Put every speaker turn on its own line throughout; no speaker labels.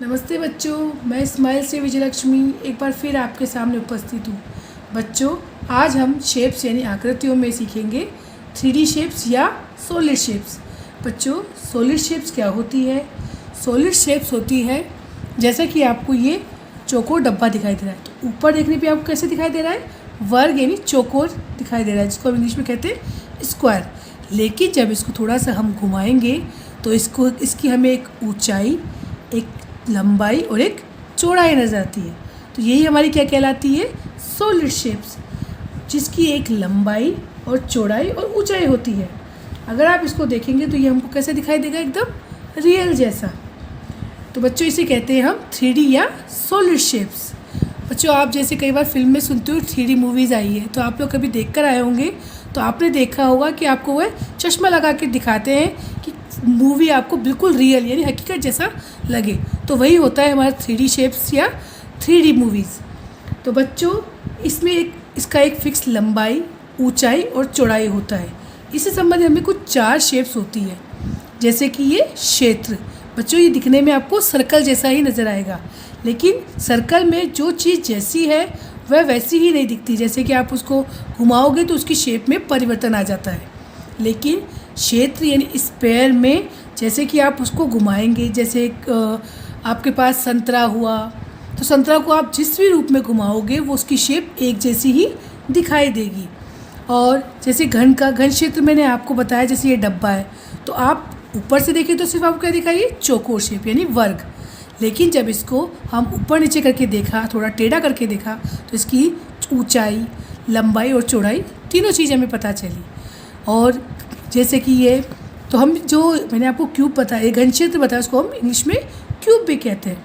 नमस्ते बच्चों, मैं स्माइल से विजयलक्ष्मी एक बार फिर आपके सामने उपस्थित हूँ। बच्चों, आज हम शेप्स यानी आकृतियों में सीखेंगे 3D शेप्स या सॉलिड शेप्स। बच्चों, सॉलिड शेप्स क्या होती है? सॉलिड शेप्स होती है जैसा कि आपको ये चौकोर डब्बा दिखाई दे रहा है, तो ऊपर देखने पे आपको कैसे दिखाई दे रहा है? वर्ग यानी चौकोर दिखाई दे रहा है, जिसको हम इंग्लिश में कहते हैं स्क्वायर। लेकिन जब इसको थोड़ा सा हम घुमाएंगे तो इसकी हमें एक ऊंचाई, एक लंबाई और एक चौड़ाई नज़र आती है। तो यही हमारी क्या कहलाती है? सॉलिड शेप्स, जिसकी एक लंबाई और चौड़ाई और ऊंचाई होती है। अगर आप इसको देखेंगे तो ये हमको कैसे दिखाई देगा? एकदम रियल जैसा। तो बच्चों, इसे कहते हैं हम 3D या सॉलिड शेप्स। बच्चों, आप जैसे कई बार फिल्म में सुनते हो 3D मूवीज़ आई है, तो आप लोग कभी देख कर आए होंगे, तो आपने देखा होगा कि आपको वह चश्मा लगा के दिखाते हैं कि मूवी आपको बिल्कुल रियल यानी हकीकत जैसा लगे। तो वही होता है हमारा 3D शेप्स या 3D मूवीज़। तो बच्चों, इसमें इसका एक फिक्स लंबाई, ऊंचाई और चौड़ाई होता है। इससे संबंधित हमें कुछ 4 शेप्स होती है, जैसे कि ये क्षेत्र। बच्चों, ये दिखने में आपको सर्कल जैसा ही नज़र आएगा, लेकिन सर्कल में जो चीज़ जैसी है वह वैसी ही नहीं दिखती। जैसे कि आप उसको घुमाओगे तो उसकी शेप में परिवर्तन आ जाता है। लेकिन क्षेत्र यानी स्क्वायर में जैसे कि आप उसको घुमाएंगे, जैसे आपके पास संतरा हुआ, तो संतरा को आप जिस भी रूप में घुमाओगे वो उसकी शेप एक जैसी ही दिखाई देगी। और जैसे घन क्षेत्र मैंने आपको बताया, जैसे ये डब्बा है, तो आप ऊपर से देखें तो सिर्फ आपको क्या दिखाई? चौकोर शेप यानी वर्ग। लेकिन जब इसको हम ऊपर नीचे करके देखा, थोड़ा टेढ़ा करके देखा, तो इसकी ऊंचाई, लंबाई और चौड़ाई तीनों चीज़ हमें पता चली। और जैसे कि ये, तो हम जो मैंने आपको क्यूब बताया, ये घन क्षेत्र बताया, उसको हम इंग्लिश में क्यूब भी कहते हैं।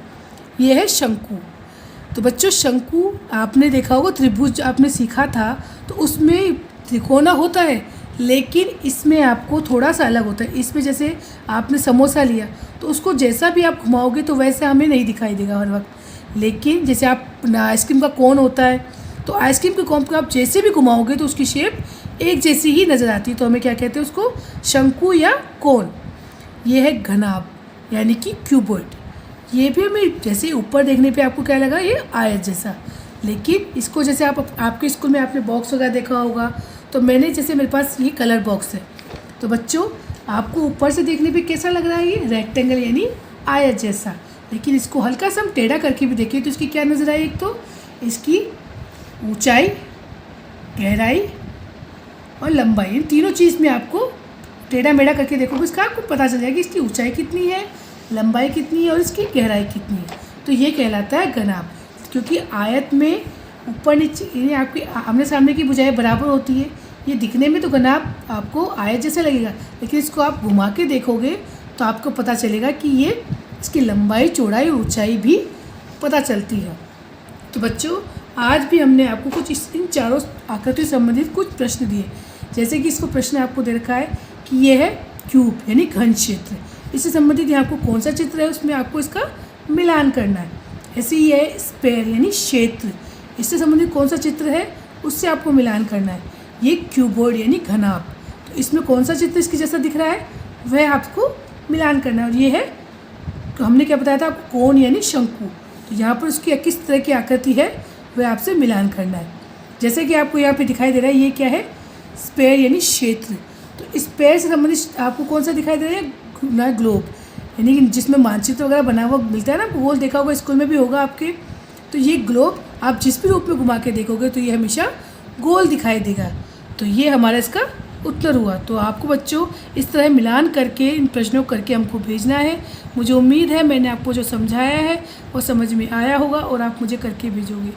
ये है शंकु। तो बच्चों, शंकु आपने देखा होगा, त्रिभुज आपने सीखा था, तो उसमें त्रिकोणा होता है, लेकिन इसमें आपको थोड़ा सा अलग होता है। इसमें जैसे आपने समोसा लिया, तो उसको जैसा भी आप घुमाओगे तो वैसे हमें नहीं दिखाई देगा हर वक्त। लेकिन जैसे आप आइसक्रीम का कोन होता है, तो आइसक्रीम के कोन को आप जैसे भी घुमाओगे तो उसकी शेप एक जैसी ही नज़र आती है। तो हमें क्या कहते हैं? उसको शंकु या कोन। ये है घनाभ यानी कि क्यूबॉइड। ये भी हमें जैसे ऊपर देखने पे आपको क्या लगा? ये आयत जैसा। लेकिन इसको जैसे आपके स्कूल में आपने बॉक्स वगैरह देखा होगा, तो मैंने जैसे मेरे पास ये कलर बॉक्स है, तो बच्चों आपको ऊपर से देखने पे कैसा लग रहा है? ये रेक्टेंगल यानी आयत जैसा। लेकिन इसको हल्का सा हम टेढ़ा करके भी देखिए तो इसकी क्या नज़र आई? एक तो इसकी ऊंचाई, गहराई और लंबाई, इन तीनों चीज़ में आपको टेढ़ा मेढ़ा करके देखोगे, इसका आपको पता चल जाएगा कि इसकी ऊंचाई कितनी है, लंबाई कितनी है और इसकी गहराई कितनी है। तो ये कहलाता है घनाभ, क्योंकि आयत में ऊपर नीचे यानी आपकी आमने सामने की भुजाएं बराबर होती है। ये दिखने में तो घनाभ आपको आयत जैसा लगेगा, लेकिन इसको आप घुमा के देखोगे तो आपको पता चलेगा कि ये इसकी लंबाई, चौड़ाई और ऊंचाई भी पता चलती है। तो बच्चों, आज भी हमने आपको कुछ इन चारों आकृतियों से संबंधित कुछ प्रश्न दिए। जैसे कि इसको प्रश्न आपको दे रखा है कि ये है क्यूब यानी घन क्षेत्र। इससे संबंधित यहाँ आपको कौन सा चित्र है उसमें आपको इसका मिलान करना है। ऐसे ही है स्क्वायर यानी क्षेत्र, इससे संबंधित कौन सा चित्र है उससे आपको मिलान करना है। ये क्यूबॉइड यानी घनाभ, तो इसमें कौन सा चित्र इसके जैसा दिख रहा है वह आपको मिलान करना है। और ये है, तो हमने क्या बताया था आपको? कोन यानी शंकु। तो यहाँ पर उसकी किस तरह की आकृति है वह आपसे मिलान करना है। जैसे कि आपको यहाँ पे दिखाई दे रहा है, ये क्या है? स्क्वायर यानी क्षेत्र। तो स्क्वायर से संबंधित आपको कौन सा दिखाई दे रहा है? ग्लोब, यानी कि जिसमें मानचित्र वगैरह बना हुआ मिलता है ना, गोल देखा होगा, स्कूल में भी होगा आपके। तो ये ग्लोब आप जिस भी रूप में घुमा के देखोगे तो ये हमेशा गोल दिखाई देगा। तो ये हमारा इसका उत्तर हुआ। तो आपको बच्चों इस तरह मिलान करके, इन प्रश्नों करके हमको भेजना है। मुझे उम्मीद है मैंने आपको जो समझाया है वो समझ में आया होगा और आप मुझे करके भेजोगे।